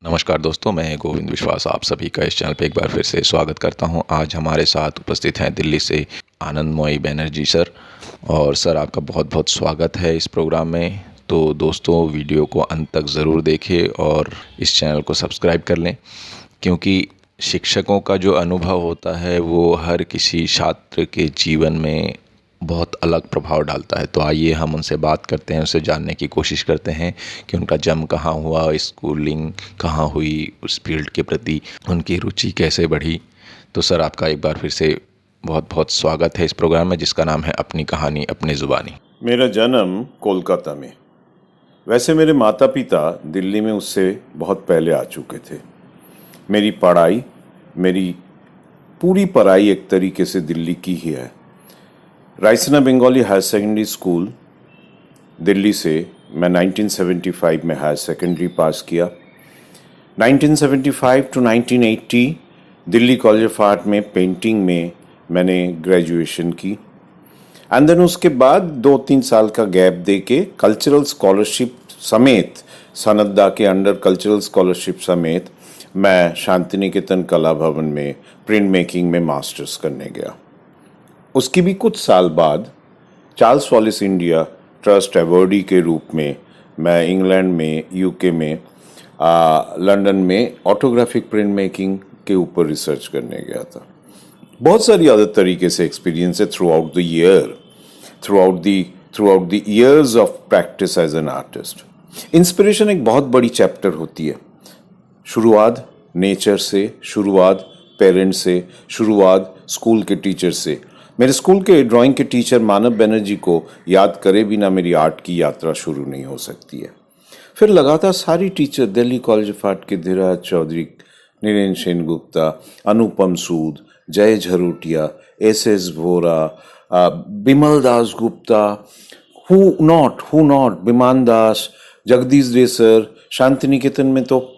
नमस्कार दोस्तों, मैं गोविंद विश्वास आप सभी का इस चैनल पे एक बार फिर से स्वागत करता हूं। आज हमारे साथ उपस्थित हैं दिल्ली से आनंदमयी बैनर्जी सर। और सर आपका बहुत बहुत स्वागत है इस प्रोग्राम में। तो दोस्तों वीडियो को अंत तक ज़रूर देखें और इस चैनल को सब्सक्राइब कर लें, क्योंकि शिक्षकों का जो अनुभव होता है वो हर किसी छात्र के जीवन में बहुत अलग प्रभाव डालता है। तो आइए हम उनसे बात करते हैं, उनसे जानने की कोशिश करते हैं कि उनका जन्म कहाँ हुआ, स्कूलिंग कहाँ हुई, उस फील्ड के प्रति उनकी रुचि कैसे बढ़ी। तो सर आपका एक बार फिर से बहुत बहुत स्वागत है इस प्रोग्राम में, जिसका नाम है अपनी कहानी अपनी ज़ुबानी। मेरा जन्म कोलकाता में। वैसे मेरे माता पिता दिल्ली में उससे बहुत पहले आ चुके थे। मेरी पूरी पढ़ाई एक तरीके से दिल्ली की ही है। Raisina Bengali higher secondary school Delhi से मैं 1975 में हायर सेकेंडरी पास किया। 1975 to 1980 Delhi college of art में पेंटिंग में मैंने ग्रेजुएशन की। एंड देन उसके बाद 2-3 साल का गैप दे के कल्चरल स्कॉलरशिप समेत, सनदा के अंडर कल्चरल स्कॉलरशिप समेत मैं शांति निकेतन कला भवन में प्रिंट मेकिंग में मास्टर्स करने गया। उसकी भी कुछ साल बाद चार्ल्स वॉलिस इंडिया ट्रस्ट अवॉर्डी के रूप में मैं इंग्लैंड में, यूके में, लंदन में ऑटोग्राफिक प्रिंट मेकिंग के ऊपर रिसर्च करने गया था। बहुत सारी अदर तरीके से एक्सपीरियंस है throughout the years of practice as an artist. Inspiration एक बहुत बड़ी चैप्टर होती है। शुरुआत नेचर से, शुरुआत पेरेंट्स से, शुरुआत स्कूल के टीचर से। मेरे स्कूल के ड्राइंग के टीचर मानव बनर्जी को याद करे बिना मेरी आर्ट की यात्रा शुरू नहीं हो सकती है। फिर लगातार सारी teacher, Delhi college of art के Dheeraj Chaudhary, Nirendra Sengupta, Anupam Sood, Jai Jharotia, S Vora, Bimal Das Gupta, who not, Biman Das, Jagdish they sir. Shanti Niketan में तो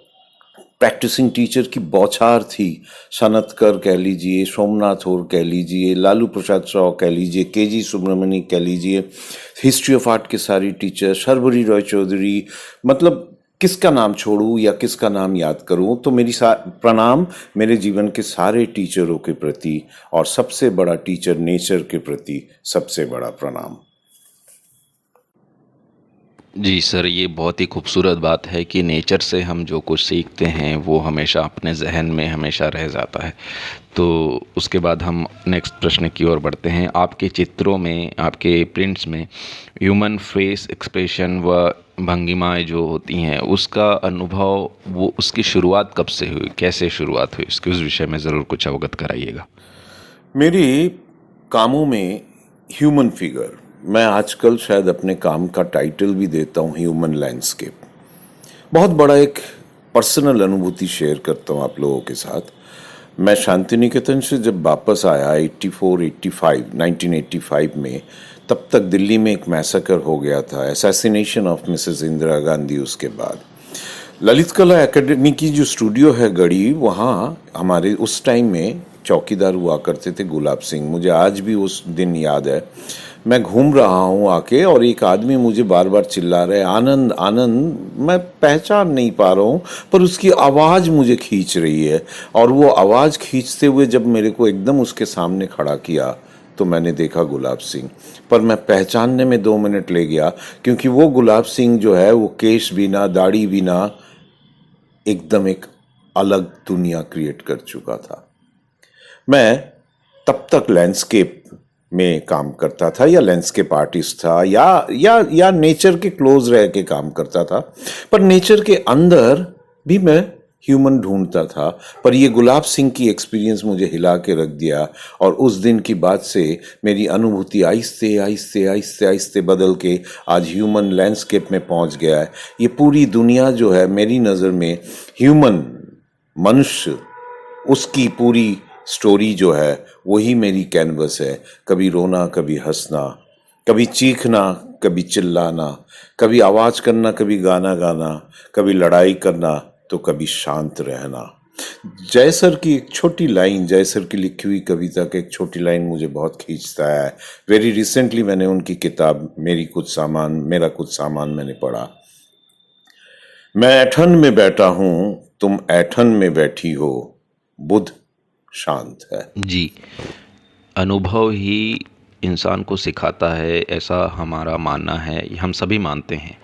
प्रैक्टिसिंग टीचर की बौछार थी। सनतकर कह लीजिए, सोमनाथ और कह लीजिए, लालू प्रसाद राव कह लीजिए, केजी सुब्रमण्य कह लीजिए, हिस्ट्री ऑफ आर्ट के सारी टीचर, शर्वरी रॉय चौधरी। मतलब किसका नाम छोड़ूं या किसका नाम याद करूं। तो मेरी प्रणाम मेरे जीवन के सारे टीचरों के प्रति, और सबसे बड़ा टीचर नेचर के प्रति सबसे बड़ा प्रणाम। जी सर, ये बहुत ही खूबसूरत बात है कि नेचर से हम जो कुछ सीखते हैं वो हमेशा अपने जहन में हमेशा रह जाता है। तो उसके बाद हम नेक्स्ट प्रश्न की ओर बढ़ते हैं। आपके चित्रों में, आपके प्रिंट्स में ह्यूमन फेस एक्सप्रेशन व भंगिमाएं जो होती हैं, उसका अनुभव, वो उसकी शुरुआत कब से हुई, कैसे शुरुआत हुई, उसके उस विषय में ज़रूर कुछ अवगत कराइएगा। मेरी कामों में ह्यूमन फिगर, मैं आजकल शायद अपने काम का टाइटल भी देता हूँ ह्यूमन लैंडस्केप। बहुत बड़ा एक पर्सनल अनुभूति शेयर करता हूँ आप लोगों के साथ। मैं शांति निकेतन से जब वापस आया 1985 में, तब तक दिल्ली में एक मैसेकर हो गया था, assassination of Mrs Indira Gandhi. उसके बाद ललित कला एकेडमी की जो स्टूडियो है गढ़ी, वहाँ हमारे उस टाइम में चौकीदार हुआ करते थे गुलाब सिंह। मुझे आज भी उस दिन याद है। मैं घूम रहा हूँ आके, और एक आदमी मुझे बार बार चिल्ला रहा है, आनंद आनंद। मैं पहचान नहीं पा रहा हूँ, पर उसकी आवाज़ मुझे खींच रही है। और वो आवाज़ खींचते हुए जब मेरे को एकदम उसके सामने खड़ा किया, तो मैंने देखा गुलाब सिंह। पर मैं पहचानने में 2 मिनट ले गया, क्योंकि वो गुलाब सिंह जो है, वो केश बिना, दाढ़ी बिना, एकदम एक अलग दुनिया क्रिएट कर चुका था। मैं तब तक लैंडस्केप में काम करता था, या लैंडस्केप आर्टिस्ट था, या नेचर के क्लोज रह के काम करता था। पर नेचर के अंदर भी मैं ह्यूमन ढूंढता था। पर ये गुलाब सिंह की एक्सपीरियंस मुझे हिला के रख दिया, और उस दिन की बात से मेरी अनुभूति आहिस्ते आहिस्ते आहिस्ते आहिस्ते बदल के आज ह्यूमन लैंडस्केप में पहुंच गया है। ये पूरी दुनिया जो है मेरी नज़र में ह्यूमन, मनुष्य, उसकी पूरी स्टोरी जो है वही मेरी कैनवस है। कभी रोना, कभी हंसना, कभी चीखना, कभी चिल्लाना, कभी आवाज़ करना, कभी गाना गाना, कभी लड़ाई करना, तो कभी शांत रहना। जय सर की एक छोटी लाइन, जय सर की लिखी हुई कविता की एक छोटी लाइन मुझे बहुत खींचता है। वेरी रिसेंटली मैंने उनकी किताब मेरा कुछ सामान मैंने पढ़ा। मैं ठंड में बैठा हूँ, तुम ऐठन में बैठी हो, बुध शांत है। जी, अनुभव ही इंसान को सिखाता है, ऐसा हमारा मानना है, हम सभी मानते हैं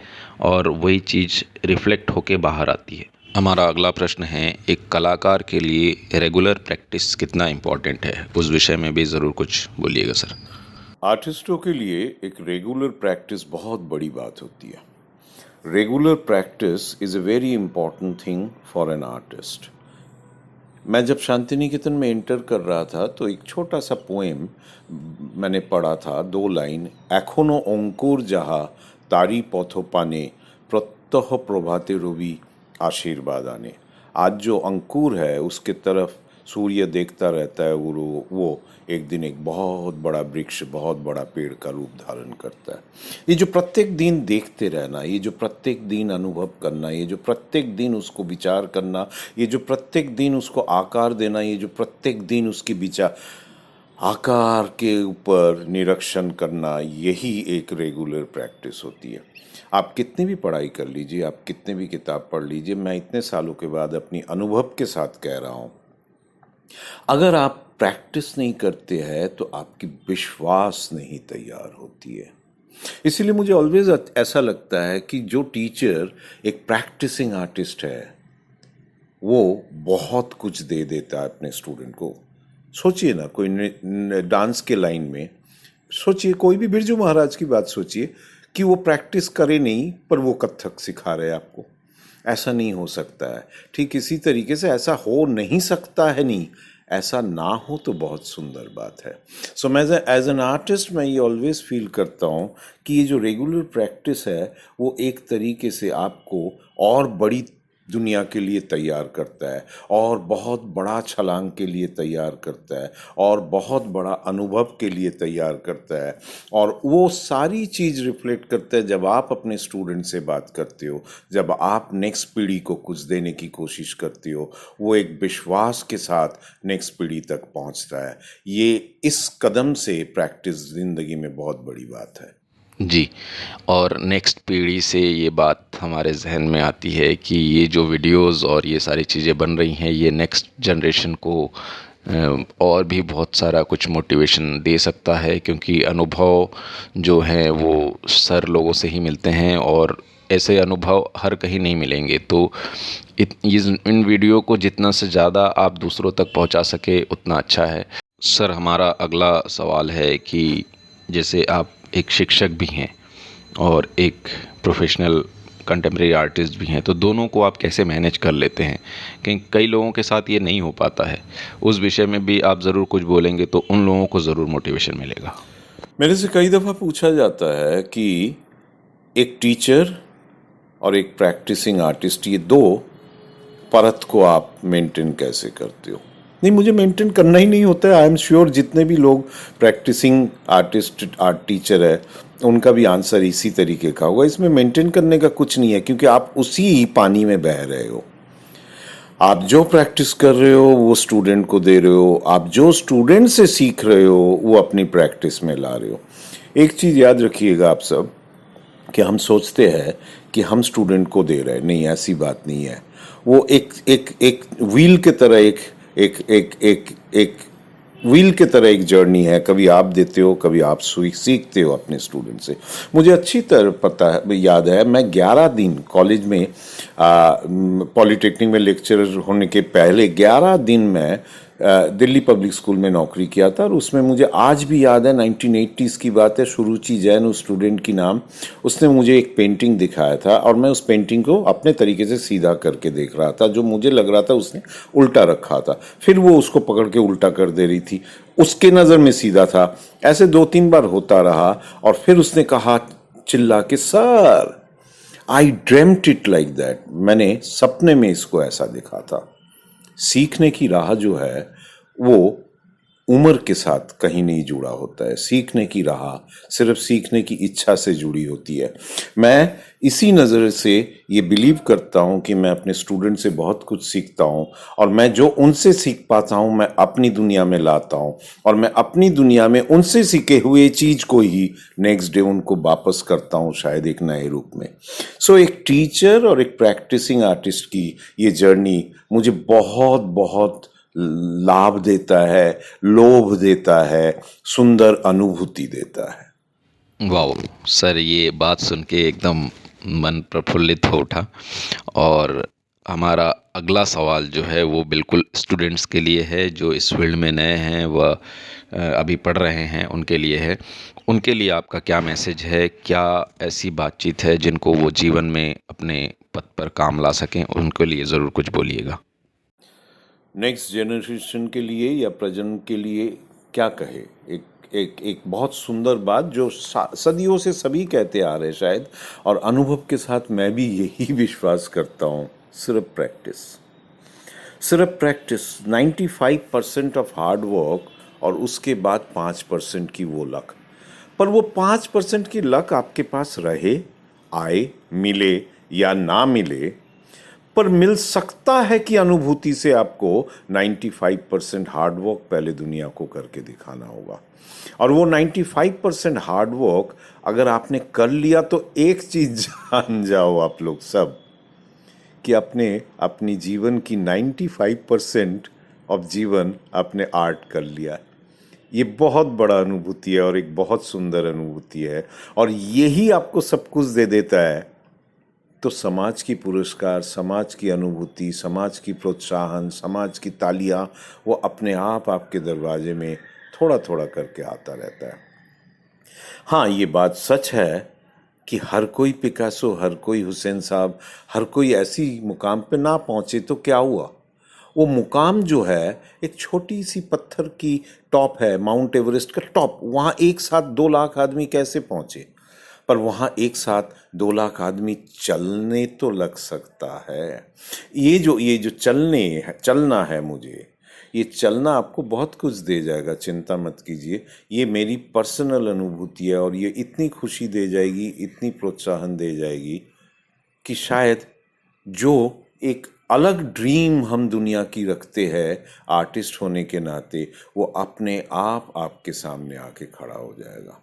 और वही चीज़ रिफ्लेक्ट होके बाहर आती है। हमारा अगला प्रश्न है, एक कलाकार के लिए रेगुलर प्रैक्टिस कितना इम्पोर्टेंट है? उस विषय में भी ज़रूर कुछ बोलिएगा सर। आर्टिस्टों के लिए एक रेगुलर प्रैक्टिस बहुत बड़ी बात होती है। Regular practice is a very important thing for an artist. मैं जब शांति निकेतन में एंटर कर रहा था तो एक छोटा सा पोएम मैंने पढ़ा था, 2 लाइन। एखोनो अंकुर जाहा तारी पथ पाने प्रत्यह प्रभाते रवि आशीर्वाद आने। आज जो अंकुर है उसके तरफ सूर्य देखता रहता है, वो एक दिन एक बहुत बड़ा वृक्ष, बहुत बड़ा पेड़ का रूप धारण करता है। ये जो प्रत्येक दिन देखते रहना, ये जो प्रत्येक दिन अनुभव करना, ये जो प्रत्येक दिन उसको विचार करना, ये जो प्रत्येक दिन उसको आकार देना, ये जो प्रत्येक दिन उसके विचार आकार के ऊपर निरीक्षण करना, यही एक रेगुलर प्रैक्टिस होती है। आप कितनी भी पढ़ाई कर लीजिए, आप कितने भी किताब पढ़ लीजिए, मैं इतने सालों के बाद अपनी अनुभव के साथ कह रहा हूँ, अगर आप प्रैक्टिस नहीं करते हैं तो आपकी विश्वास नहीं तैयार होती है। इसीलिए मुझे ऑलवेज ऐसा लगता है कि जो टीचर एक प्रैक्टिसिंग आर्टिस्ट है वो बहुत कुछ दे देता है अपने स्टूडेंट को। सोचिए ना, कोई डांस के लाइन में सोचिए, कोई भी बिरजू महाराज की बात सोचिए कि वो प्रैक्टिस करे नहीं पर वो कथक सिखा रहे हैं आपको। ऐसा नहीं हो सकता है। ठीक इसी तरीके से ऐसा हो नहीं सकता है, नहीं ऐसा ना हो तो बहुत सुंदर बात है। सो मैं एज एन आर्टिस्ट मैं ये ऑलवेज फील करता हूँ कि ये जो रेगुलर प्रैक्टिस है वो एक तरीके से आपको और बड़ी दुनिया के लिए तैयार करता है, और बहुत बड़ा छलांग के लिए तैयार करता है, और बहुत बड़ा अनुभव के लिए तैयार करता है। और वो सारी चीज़ रिफ्लेक्ट करता है जब आप अपने स्टूडेंट से बात करते हो, जब आप नेक्स्ट पीढ़ी को कुछ देने की कोशिश करते हो, वो एक विश्वास के साथ नेक्स्ट पीढ़ी तक पहुंचता है। ये इस कदम से प्रैक्टिस ज़िंदगी में बहुत बड़ी बात है। जी, और नेक्स्ट पीढ़ी से ये बात हमारे जहन में आती है कि ये जो वीडियोस और ये सारी चीज़ें बन रही हैं, ये नेक्स्ट जनरेशन को और भी बहुत सारा कुछ मोटिवेशन दे सकता है, क्योंकि अनुभव जो हैं वो सर लोगों से ही मिलते हैं और ऐसे अनुभव हर कहीं नहीं मिलेंगे। तो इन वीडियो को जितना से ज़्यादा आप दूसरों तक पहुंचा सके उतना अच्छा है। सर, हमारा अगला सवाल है कि जैसे आप एक शिक्षक भी हैं और एक प्रोफेशनल कंटेम्प्रेरी आर्टिस्ट भी हैं, तो दोनों को आप कैसे मैनेज कर लेते हैं? क्योंकि कई लोगों के साथ ये नहीं हो पाता है। उस विषय में भी आप ज़रूर कुछ बोलेंगे तो उन लोगों को ज़रूर मोटिवेशन मिलेगा। मेरे से कई दफ़ा पूछा जाता है कि एक टीचर और एक प्रैक्टिसिंग आर्टिस्ट, ये दो परत को आप मेंटेन कैसे करते हो? नहीं, मुझे मेंटेन करना ही नहीं होता है। आई एम श्योर जितने भी लोग प्रैक्टिसिंग आर्टिस्ट, आर्ट टीचर है, उनका भी आंसर इसी तरीके का होगा। इसमें मेंटेन करने का कुछ नहीं है, क्योंकि आप उसी पानी में बह रहे हो। आप जो प्रैक्टिस कर रहे हो वो स्टूडेंट को दे रहे हो, आप जो स्टूडेंट से सीख रहे हो वो अपनी प्रैक्टिस में ला रहे हो। एक चीज़ याद रखिएगा आप सब, कि हम सोचते हैं कि हम स्टूडेंट को दे रहे हैं, नहीं, ऐसी बात नहीं है। वो एक व्हील के तरह एक व्हील के तरह एक जर्नी है। कभी आप देते हो, कभी आप सीखते हो अपने स्टूडेंट से। मुझे अच्छी तरह पता है, याद है, मैं 11 दिन कॉलेज में पॉलिटेक्निक में लेक्चरर होने के पहले 11 दिन मैं दिल्ली पब्लिक स्कूल में नौकरी किया था। और उसमें मुझे आज भी याद है, 1980s की बात है, सुरुचि जैन उस स्टूडेंट की नाम, उसने मुझे एक पेंटिंग दिखाया था और मैं उस पेंटिंग को अपने तरीके से सीधा करके देख रहा था। जो मुझे लग रहा था उसने उल्टा रखा था, फिर वो उसको पकड़ के उल्टा कर दे रही थी, उसके नज़र में सीधा था। ऐसे 2-3 बार होता रहा और फिर उसने कहा चिल्ला के, sir I dreamed it like that, मैंने सपने में इसको ऐसा देखा था। सीखने की राह जो है वो उम्र के साथ कहीं नहीं जुड़ा होता है। सीखने की राह सिर्फ सीखने की इच्छा से जुड़ी होती है। मैं इसी नज़र से ये बिलीव करता हूँ कि मैं अपने स्टूडेंट से बहुत कुछ सीखता हूँ, और मैं जो उनसे सीख पाता हूँ मैं अपनी दुनिया में लाता हूँ, और मैं अपनी दुनिया में उनसे सीखे हुए चीज़ को ही नेक्स्ट डे उनको वापस करता हूँ, शायद एक नए रूप में। सो एक टीचर और एक प्रैक्टिसिंग आर्टिस्ट की ये जर्नी मुझे बहुत बहुत लाभ देता है, लोभ देता है, सुंदर अनुभूति देता है। वाओ! सर, ये बात सुन के एकदम मन प्रफुल्लित हो उठा। और हमारा अगला सवाल जो है वो बिल्कुल स्टूडेंट्स के लिए है, जो इस फील्ड में नए हैं व अभी पढ़ रहे हैं उनके लिए है। उनके लिए आपका क्या मैसेज है? क्या ऐसी बातचीत है जिनको वो जीवन में अपने पथ पर काम ला सकें? उनके लिए ज़रूर कुछ बोलिएगा। नेक्स्ट जनरेशन के लिए या प्रेजेंट के लिए क्या कहे? एक एक एक बहुत सुंदर बात जो सदियों से सभी कहते आ रहे शायद, और अनुभव के साथ मैं भी यही विश्वास करता हूँ, सिर्फ प्रैक्टिस। सिर्फ प्रैक्टिस। 95% ऑफ हार्ड वर्क, और उसके बाद 5% की वो लक। पर वो 5% की लक आपके पास रहे, आए, मिले या ना मिले, पर मिल सकता है कि अनुभूति से आपको 95% हार्डवर्क पहले दुनिया को करके दिखाना होगा। और वो 95% हार्डवर्क अगर आपने कर लिया तो एक चीज जान जाओ आप लोग सब, कि अपने अपनी जीवन की 95% ऑफ जीवन आपने आर्ट कर लिया है। ये बहुत बड़ा अनुभूति है और एक बहुत सुंदर अनुभूति है, और यही आपको सब कुछ दे देता है। तो समाज की पुरस्कार, समाज की अनुभूति, समाज की प्रोत्साहन, समाज की तालियां, वो अपने आप आपके दरवाजे में थोड़ा थोड़ा करके आता रहता है। हाँ, ये बात सच है कि हर कोई पिकासो, हर कोई हुसैन साहब, हर कोई ऐसी मुकाम पे ना पहुंचे तो क्या हुआ? वो मुकाम जो है एक छोटी सी पत्थर की टॉप है, माउंट एवरेस्ट का टॉप। वहाँ एक साथ 2 लाख आदमी कैसे पहुंचे? पर वहाँ एक साथ 2 लाख आदमी चलने तो लग सकता है। ये जो चलना है मुझे, ये चलना आपको बहुत कुछ दे जाएगा, चिंता मत कीजिए। ये मेरी पर्सनल अनुभूति है, और ये इतनी खुशी दे जाएगी, इतनी प्रोत्साहन दे जाएगी कि शायद जो एक अलग ड्रीम हम दुनिया की रखते हैं आर्टिस्ट होने के नाते, वो अपने आप आपके सामने आके खड़ा हो जाएगा।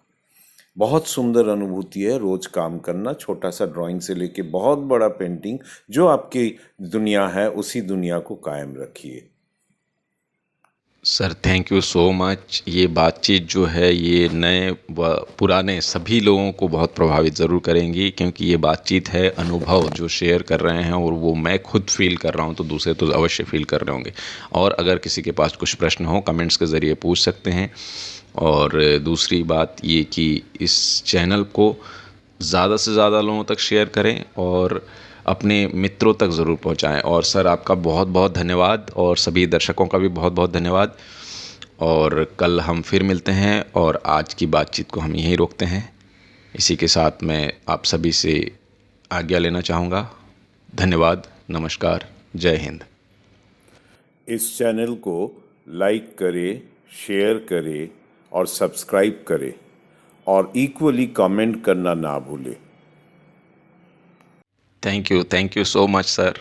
बहुत सुंदर अनुभूति है रोज काम करना, छोटा सा ड्राइंग से लेके बहुत बड़ा पेंटिंग। जो आपकी दुनिया है उसी दुनिया को कायम रखिए। Sir, thank you so much. ये बातचीत जो है ये नए व पुराने सभी लोगों को बहुत प्रभावित ज़रूर करेंगी, क्योंकि ये बातचीत है अनुभव जो शेयर कर रहे हैं, और वो मैं खुद फील कर रहा हूँ तो दूसरे तो अवश्य फील कर रहे होंगे। और अगर किसी के पास कुछ प्रश्न हो कमेंट्स के ज़रिए पूछ सकते हैं। और दूसरी बात ये कि इस चैनल को ज़्यादा से ज़्यादा लोगों तक शेयर करें और अपने मित्रों तक ज़रूर पहुंचाएं। और सर, आपका बहुत बहुत धन्यवाद, और सभी दर्शकों का भी बहुत बहुत धन्यवाद। और कल हम फिर मिलते हैं, और आज की बातचीत को हम यहीं रोकते हैं। इसी के साथ मैं आप सभी से आज्ञा लेना चाहूँगा। धन्यवाद, नमस्कार, जय हिंद। इस चैनल को लाइक करें, शेयर करें और सब्सक्राइब करें, और इक्वली कमेंट करना ना भूलें। Thank you so much sir.